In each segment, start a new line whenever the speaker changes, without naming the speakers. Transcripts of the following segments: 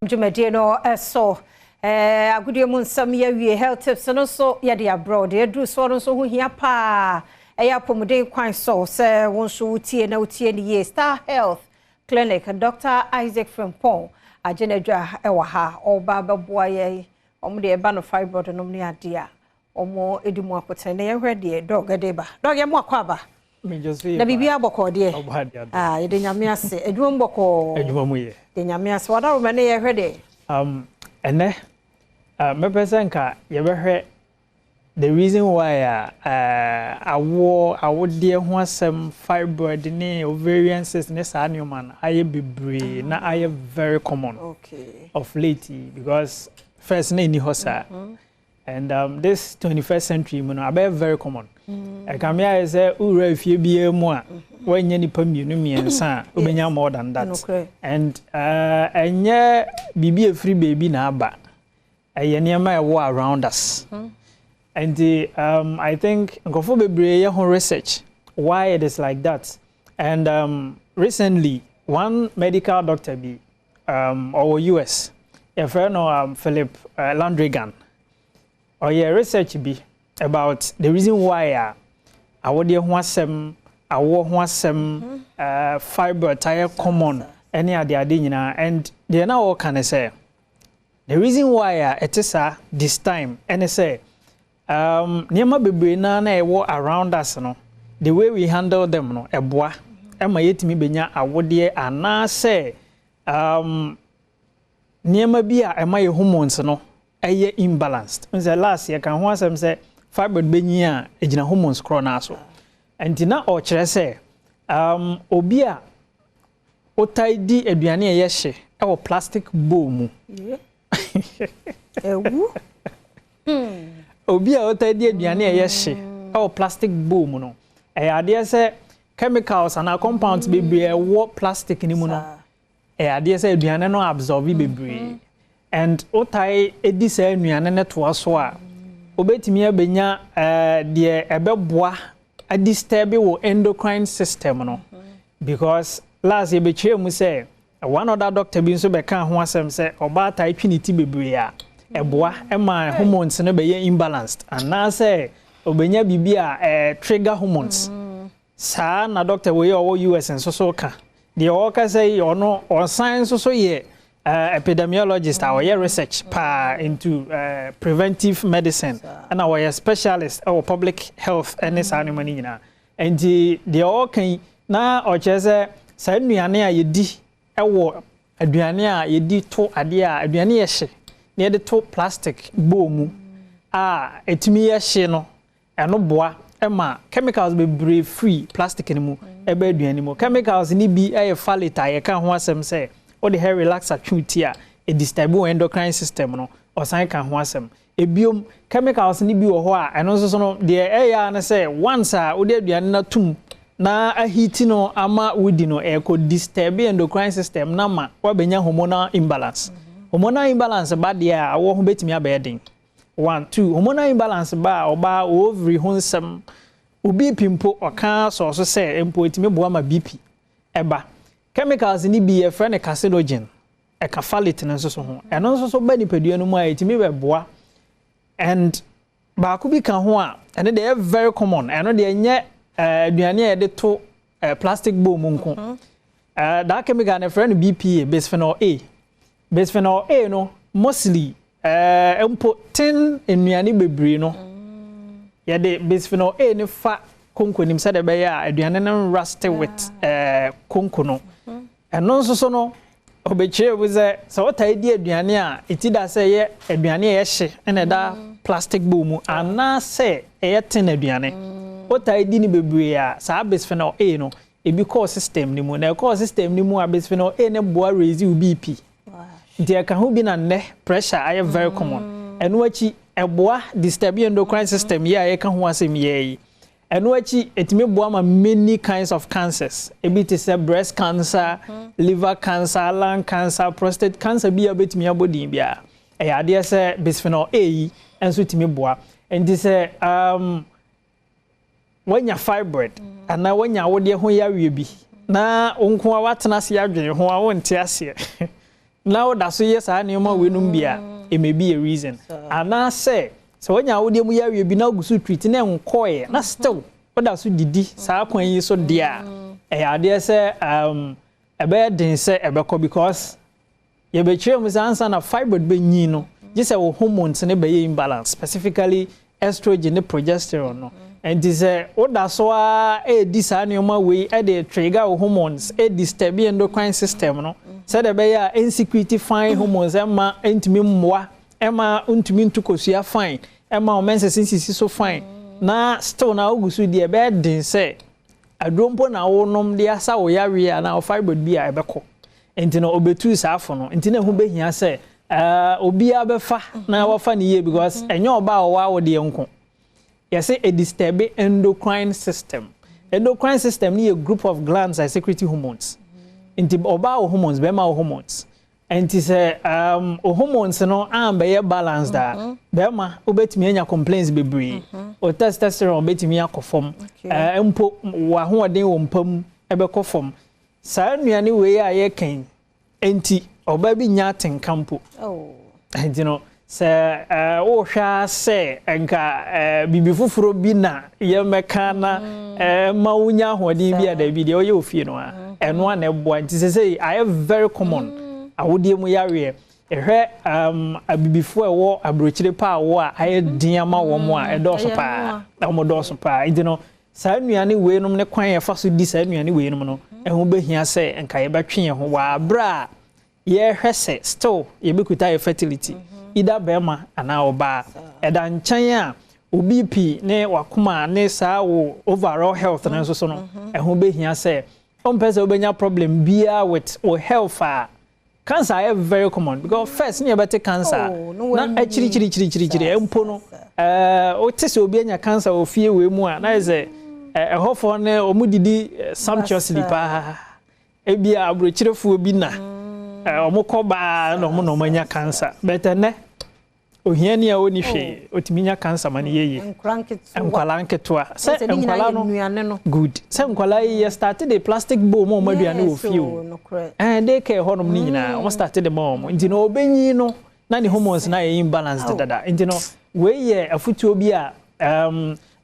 Jumedie no so agudie mu nsam ya wie health tips no so ya de abroad e dru so no so ho hia pa eya pomuden kwan so se won so wutie na wutie ni ye Star Health Clinic Dr. Isaac Frimpong agenedwa ewa ha oba beboa ye omde e ba no fibroid no ni ade a omo edimu akoten na ye hwede dog edeba dog ye mo akwaba na bibi aboko de ye de nyame ase edwuma mboko
edwuma mu ye
de nyame ase wada wo ne ye hwede
ene me person ka ye behwe the reason why awo de ho asem fibroid ni ovarian cyst ne sa newman aye bebre na aye very common of late because first na ni hosa and this 21st century you know abe very common kamia is ura ifie bia mu a wanya nipa mienu miensa obenya more than that and enye bibi efri baby na aba ayenema e around us and I think ngofo bebre ye ho research why it is like that and recently one medical doctor be or US a friend Philip Landrigan or yeah research be about the reason why awode ho asem awo ho asem fiber tire common any ade nyina and they now all can say the reason why it is this time and say niema bebre na ewo around us no the way we handle them no eboa ema yetimi benya awode ana say niema bi a ema ye hormones no eye imbalanced nze last year kan ho asem say fibroid benyi a ejina hormones kro na so entina o kire say obi a otaidi aduane ye hye ewo plastic bowl mu
ewu
obi a otaidi aduane ye hye ewo plastic bowl mu no ade say chemicals and compounds bebre ewo plastic ni mu no ade say aduane no absorb bebre and otai edi say aduane ne to so a obetimi abenya de ebeboa a disturb wo endocrine system no because last year be chere mu say one other doctor bi nso be kan ho asem say oba tai twiniti bebre a eboa ema hormones no be ye imbalanced and na say obenya bibia trigger hormones sa na doctor we owo US nso so ka de o ka say ono on science so ye epidemiologist our research into preventive medicine and our specialist our public health and this animal nyina and the all can na o chese sa nuane a yedi ewo aduane a yedi to ade a aduane ye hye na yedi to plastic bowl mu etimi ye hye no eno boa ema chemicals be breathe free plastic ni mu ebe aduane mu chemicals ni bi falita ye kan ho asem say or the hair relaxer chutia a disturb endocrine system no or sign kan ho asem ebiom chemicals ni bi wo ho a eno so no de eya na say once a wo de aduane na tum na a heat no ama wudi no e ko disturb endocrine system na ma wa benya hormonal imbalance hormonal imbalance ba de a wo ho betimi abedin 1 2 hormonal imbalance ba oba ovary honsam obi pimpo oka so say empo etimi boa ma BP eba chemicals ni bi e friend carcinogen e cafalate na so ho eno so ba ni padua no mu a etimi be boa and ba ku bi kan ho a ene dey very common eno dey nye aduane e de to plastic bowl mu nko that chemical na friend BPA bisphenol A no mostly empo 10 enuane bebre no ye de bisphenol A ne fa konko nim said be ya aduane no rust with konko no eno so no obechire we say what idea aduane a itida say ye aduane ye hye ene da plastic bowl mu ana say ye ten aduane what idea ni bebre a sa bisphenol A no ebi core system ni mu na core system ni mu a bisphenol A ne boa raise BP dia ka ho bi na ne pressure aye very common eno achi eboa disturb endocrine system ye aye ka ho asem ye eno achi etime boa ma many kinds of cancers ebi te say breast cancer liver cancer lung cancer prostate cancer bi abetimi abodin bia ade say bisphenol A yi enso timi boa enti say wanya fibroid ana wanya wode ho ya wie bi na onko a watena se adwene ho a wonte ase now that's yes I neoma we num bia it may be a reason and I say so when you dey mu ya we bi na gusu treat na enkoye na still oda so didi saa kwan yi so dia ade say ebe den say ebeko because ye be kire mu sansa na fibroid be nyi no je say wo hormones ne be imbalance specifically estrogen and progesterone no and this oda so di saa neoma we dey trigger hormones disturb endocrine system no say the be ya insecurity fine hormones ema ntimi mmoa ema ntimi ntukosua fine ema omense sisi so fine na still na ogusu de be den say adrompo na wonom de asa wo yawe na fibroid bi a ebeko enti no obetu saafo no enti na hu behia say obi abefa na wafa ne ye because enye oba wo de enko yesi a disturb endocrine system ni a group of glands and secrete hormones enti oba hormones be ma hormones enti say hormones no be balance da be ma obetimi anya complaints bebre o testosterone obetimi akofom empo wa hoden wo mpam ebeko fom saa nuane we ya ye kan enti oba bi nya tenkampo enti no say o hwa say enka bibi fufuro bi na ye meka na ma unya hoden bi ada bi de o ye ofie no a eno a na ebo enti say I very common awodie mu yawe ehwe abibifo ewo abrochire pa wo a aye diama wo mo a edoso pa na mo doso pa enti no saa nuane we num ne kwan ye fa so di saa nuane we num no ehu behia se enka ye betwe ho wa bra ye hwese still ye bekuta ye fertility ida bema ana oba eda nchan a obi pi ne wakoma ne saa wo overall health na so no ehu behia se ompese obenya problem bia with health cancer is very common because first you better cancer na chiri empo no o tese obi anya cancer o fie we mu a na ze ehofo ne omudidi sumptuously pa ebia abrochirefo obi na omokoba na omo no manya cancer better ne ohiani a oni hwe otiminya cancer man yeye enkwalanketwa se enkwala no good se enkwala ye started the plastic bowl mo maduane wo fio they care honom ni nyina o started the mom nti no obenyi no na ni hormones na ye imbalance dada nti no we ye afutuo bi a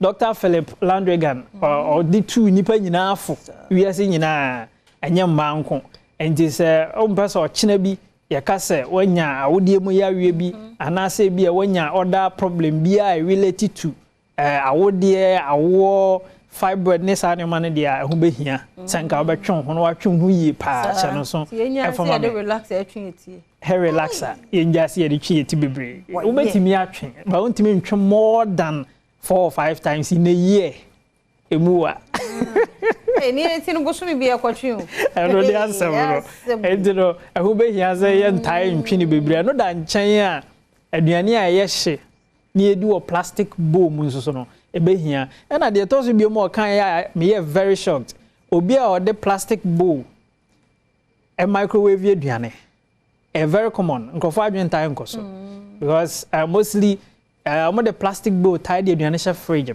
Dr. Philip Landrigan or the two nipa nyina afo we ase nyina anya mmanko nti se o mpesa o china bi yakase wanya awodie mu yawe bi anase bi wanya other problem bi a related to awodie awo fibroid ne sa ne man dia ho behia sanka obetwon ho no watwon ho yi pa cha no so
e fama de relax e twin etie
hair relaxer yenjase ye de twi eti bebre obetimi atwen ba wontimi ntwe more than 4 or 5 times in a year emuwa ni etinu bosumi bia kwatwen no the answer bro ediro ehu behia ze ye ntai ntwini bebre no da nchen a aduane a ye hye ni edi wo plastic bowl mu nso no ebehia na de toso bi mo kan ya me very shocked obi a o de plastic bowl e microwave aduane very common nkofo adwen tai nkoso because mostly mo de plastic bowl tie de aduane sha fridge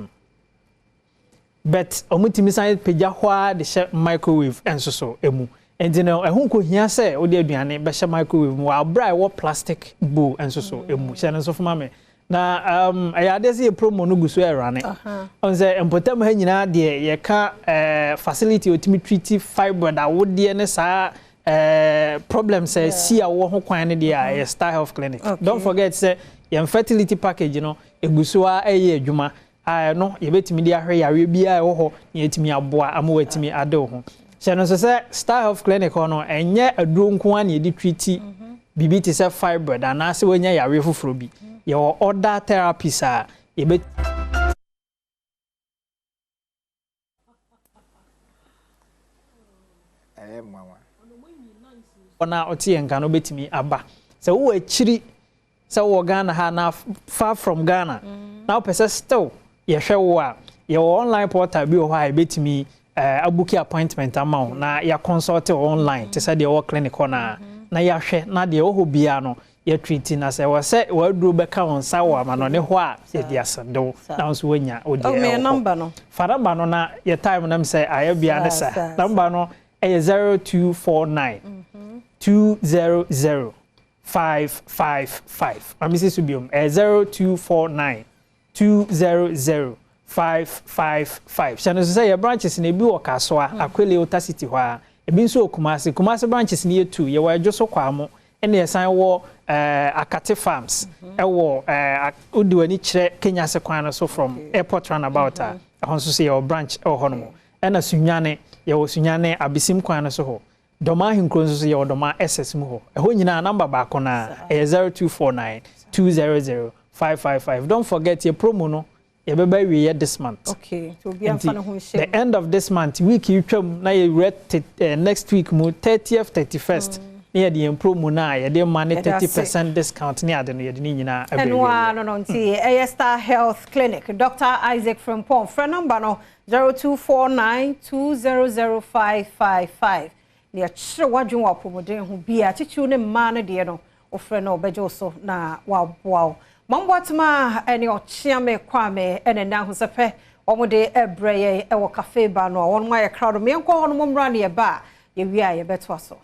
but omutimi san peja hwa de she microwave enso so emu and no ehun ko hia se o de aduane be she microwave mu abra wo plastic bowl enso so emu she no so fuma me na ayade se promo no guso erane on say empotam ha nyina de ye ka facility otimi treat fibroid awode ne sa problem say see awo ho kwan ne de a Star Health Clinic. Don't forget say your fertility package no eguso a eye adwuma no yebetimi dia hwe yawe bia wo ho yetimi aboa amowatimi ade ho she no so say Star Health Clinic no enye aduro nko an yedi treat bibi ti say fibroid anase wonya yawe foforo bi ye other therapies a yebet
mama
ona otie nka no betimi aba say wo akiri say wo Ghana ha na far from Ghana now person still ye hwe wo a ye online portal bi ho ha betimi abuki appointment amount na ya consult online te say de wo clinic na ya hwe na de wo bia no ye treat na say wo say wo aduro beka won sa wo ama no ne ho a ye dia sando na so wanya odi
me number no
fara ba no na ye time na me say aye bia ne sa number no 0249 200-555. Mrs. Subium, 0249 200-555. Channel say your branches in a Ebu Kaswa, Aquile Ota City, where a Binso Kumasi branches near 2. You were just so kwamo, and yes, I wore Akate Farms. I wore Udu and Kenya Sequana, so from airport runabout. I want to see your branch or Honomo. And a Sunyane, your Sunyane, Abisim Quana Soho. Doma Hinkronso, your Doma SS Muho. A Honina number back on 0249 200-555. Don't forget your promo, no? You better we this month.
Okay, to be the
end of this month, week you come now. You read next week, 30th, 31st. Near the promo now, you did money 30% discount near the Nina.
And one on Star Health Clinic, Dr. Isaac from Pom. Friend number no 0249 200-555. Near Chawaju Wapomo, who be at Tune Mana Diano, or friend or Bejoso na wow. Mambwatma eni ochiame kwame ene na hosepe omode ebreye e wo cafe ba no won ma ye crowd me enko hono momra ne ba ye wi a ye beto so